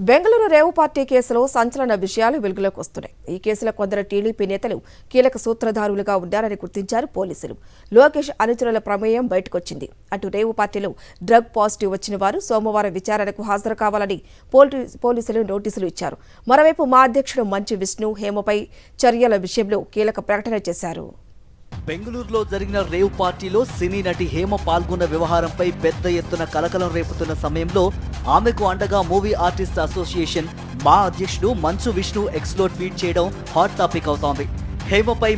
బెంగళూరు రేవు party కేసులో సంచలన విషయాలు వెలుగులోకి వస్తున్నాయి. ఈ కేసులో కొందరు టీడీపీ నేతలు కీలక సూత్రధారులుగా ఉన్నారని గుర్తించారు పోలీసులు. లోకేష్ అనుచరుల ప్రమేయం బయటకొచ్చింది. అటు రేవు పార్టీలో డ్రగ్ పాజిటివ్ వచ్చిన వారు సోమవారం విచారణకు హాజరు కావాలని పోలీసులు నోటీసులు ఇచ్చారు. మరోవైపు మా అధ్యక్షుడు మంచు విష్ణు హేమపై చర్యల విషయంలో కీలక ప్రకటన చేశారు. బెంగళూరులో జరిగిన రేవ్ పార్టీలో సినీ నటి హేమ పాల్గొన్న వ్యవహారంపై పెద్ద ఎత్తున కలకలం రేపుతున్న సమయంలో ఆమెకు అండగా మూవీ ఆర్టిస్ట్ అసోసియేషన్ మా అధ్యక్షుడు మంచు విష్ణు ఎక్స్లో ట్వీట్ చేయడం హాట్ టాపిక్ అవుతోంది. హేమపై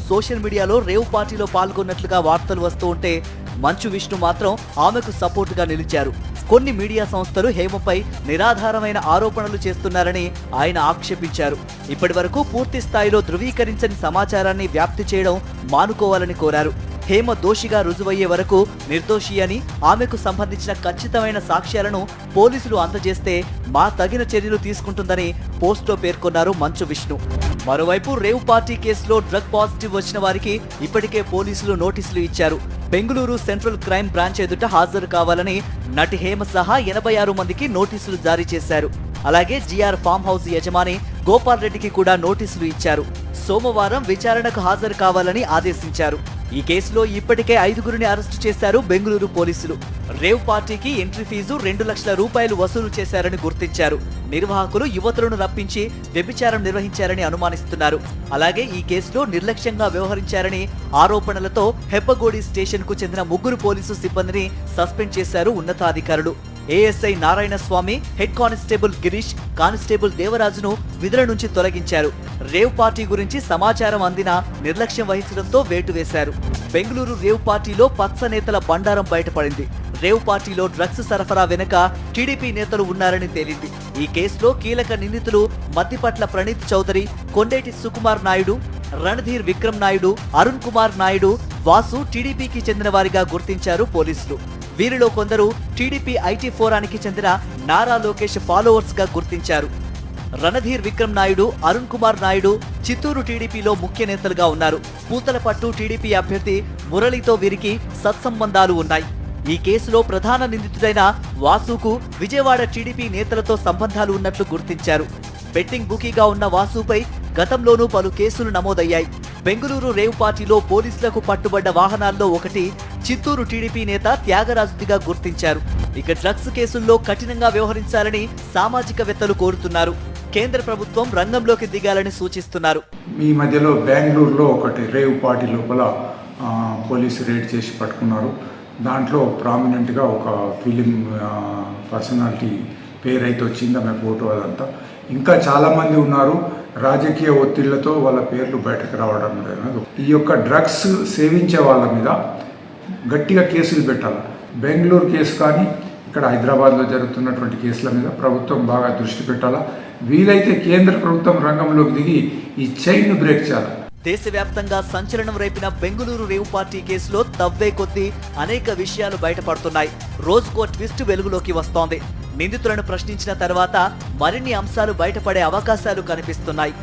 సోషల్ మీడియాలో రేవ్ పార్టీలో పాల్గొన్నట్లుగా వార్తలు వస్తూ ఉంటే మంచు విష్ణు మాత్రం ఆమెకు సపోర్టుగా నిలిచారు. కొన్ని మీడియా సంస్థలు హేమపై నిరాధారమైన ఆరోపణలు చేస్తున్నారని ఆయన ఆక్షేపించారు. ఇప్పటి వరకు పూర్తి స్థాయిలో ధృవీకరించని సమాచారాన్ని వ్యాప్తి చేయడం మానుకోవాలని కోరారు. హేమ దోషిగా రుజువయ్యే వరకు నిర్దోషి అని, ఆమెకు సంబంధించిన ఖచ్చితమైన సాక్ష్యాలను పోలీసులు అందజేస్తే మా తగిన చర్యలు తీసుకుంటుందని పోస్టులో పేర్కొన్నారు మంచు విష్ణు. మరోవైపు రేవ్ పార్టీ కేసులో డ్రగ్ పాజిటివ్ వచ్చిన వారికి ఇప్పటికే పోలీసులు నోటీసులు ఇచ్చారు. బెంగళూరు సెంట్రల్ క్రైమ్ బ్రాంచ్ ఎదుట హాజరు కావాలని నటి హేమ సహా 86 మందికి నోటీసులు జారీ చేశారు. అలాగే జిఆర్ ఫామ్ హౌస్ యజమాని గోపాల్ రెడ్డికి కూడా నోటీసులు ఇచ్చారు. సోమవారం విచారణకు హాజరు కావాలని ఆదేశించారు. ఈ కేసులో ఇప్పటికే 5గురిని అరెస్టు చేశారు బెంగళూరు పోలీసులు. రేవ్ పార్టీకి ఎంట్రీ ఫీజు 2 లక్షల రూపాయలు వసూలు చేశారని గుర్తించారు. నిర్వాహకులు యువతులను రప్పించి వ్యభిచారం నిర్వహించారని అనుమానిస్తున్నారు. అలాగే ఈ కేసులో నిర్లక్ష్యంగా వ్యవహరించారని ఆరోపణలతో హెబ్బగోడి స్టేషన్ కు చెందిన 3 పోలీసు సిబ్బందిని సస్పెండ్ చేశారు ఉన్నతాధికారులు. ఏఎస్ఐ నారాయణ స్వామి, హెడ్ కానిస్టేబుల్ గిరీష్, కానిస్టేబుల్ దేవరాజును విధుల నుంచి తొలగించారు. రేవ్ పార్టీ గురించి సమాచారం అందినా నిర్లక్ష్యం వహించడంతో వేటు వేశారు. బెంగళూరు రేవ్ పార్టీలో పచ్చ నేతల బండారం బయటపడింది. రేవ్ పార్టీలో డ్రగ్స్ సరఫరా వెనుక టీడీపీ నేతలు ఉన్నారని తేలింది. ఈ కేసులో కీలక నిందితులు మద్దిపట్ల ప్రణీత్ చౌదరి, కొండేటి సుకుమార్ నాయుడు, రణధీర్ విక్రమ్ నాయుడు, అరుణ్ కుమార్ నాయుడు, వాసు టీడీపీకి చెందిన వారిగా గుర్తించారు పోలీసులు. వీరిలో కొందరు టీడీపీ ఐటీ ఫోరానికి చెందిన నారా లోకేష్ ఫాలోవర్స్ గా గుర్తించారు. రణధీర్ విక్రమ్ నాయుడు, అరుణ్ కుమార్ నాయుడు చిత్తూరు టీడీపీలో ముఖ్య నేతలుగా ఉన్నారు. పూతలపట్టు టీడీపీ అభ్యర్థి మురళితో వీరికి సత్సంబంధాలు ఉన్నాయి. ఈ కేసులో ప్రధాన నిందితుడైన వాసుకు విజయవాడ టీడీపీ నేతలతో సంబంధాలు ఉన్నట్లు గుర్తించారు. బెట్టింగ్ బుకీగా ఉన్న వాసుపై గతంలోనూ పలు కేసులు నమోదయ్యాయి. బెంగళూరు రేవ్ పార్టీలో పోలీసులకు పట్టుబడ్డ వాహనాల్లో ఒకటి చిత్తూరు టీడీపీ నేత త్యాగరాజుదిగా గుర్తించారు. ఇక డ్రగ్స్ కేసుల్లో కఠినంగా వ్యవహరించాలని సామాజికవేత్తలు కోరుతున్నారు. కేంద్ర ప్రభుత్వం రంగంలోకి దిగాలని సూచిస్తున్నారు. ఈ మధ్యలో బెంగళూరులో ఒకటి రేవ్ పార్టీ లోపల పోలీసు రేడ్ చేసి పట్టుకున్నారు. దాంట్లో ప్రామినెంట్గా ఒక ఫిలిం పర్సనాలిటీ పేరైతే వచ్చింది, ఆమె ఫోటో అదంతా. ఇంకా చాలామంది ఉన్నారు. రాజకీయ ఒత్తిళ్లతో వాళ్ళ పేర్లు బయటకు రావడం లేదు. ఈ యొక్క డ్రగ్స్ సేవించే వాళ్ళ మీద గట్టిగా కేసులు పెట్టాలి. బెంగళూరు కేసు కానీ ఇక్కడ హైదరాబాద్లో జరుగుతున్నటువంటి కేసుల మీద ప్రభుత్వం బాగా దృష్టి పెట్టాలా. వీలైతే కేంద్ర ప్రభుత్వం రంగంలోకి దిగి ఈ చైన్ను బ్రేక్ చేయాలి. దేశవ్యాప్తంగా సంచలనం రేపిన బెంగళూరు రేవ్ పార్టీ కేసులో తవ్వే కొద్దీ అనేక విషయాలు బయటపడుతున్నాయి. రోజుకో ట్విస్ట్ వెలుగులోకి వస్తోంది. నిందితులను ప్రశ్నించిన తర్వాత మరిన్ని అంశాలు బయటపడే అవకాశాలు కనిపిస్తున్నాయి.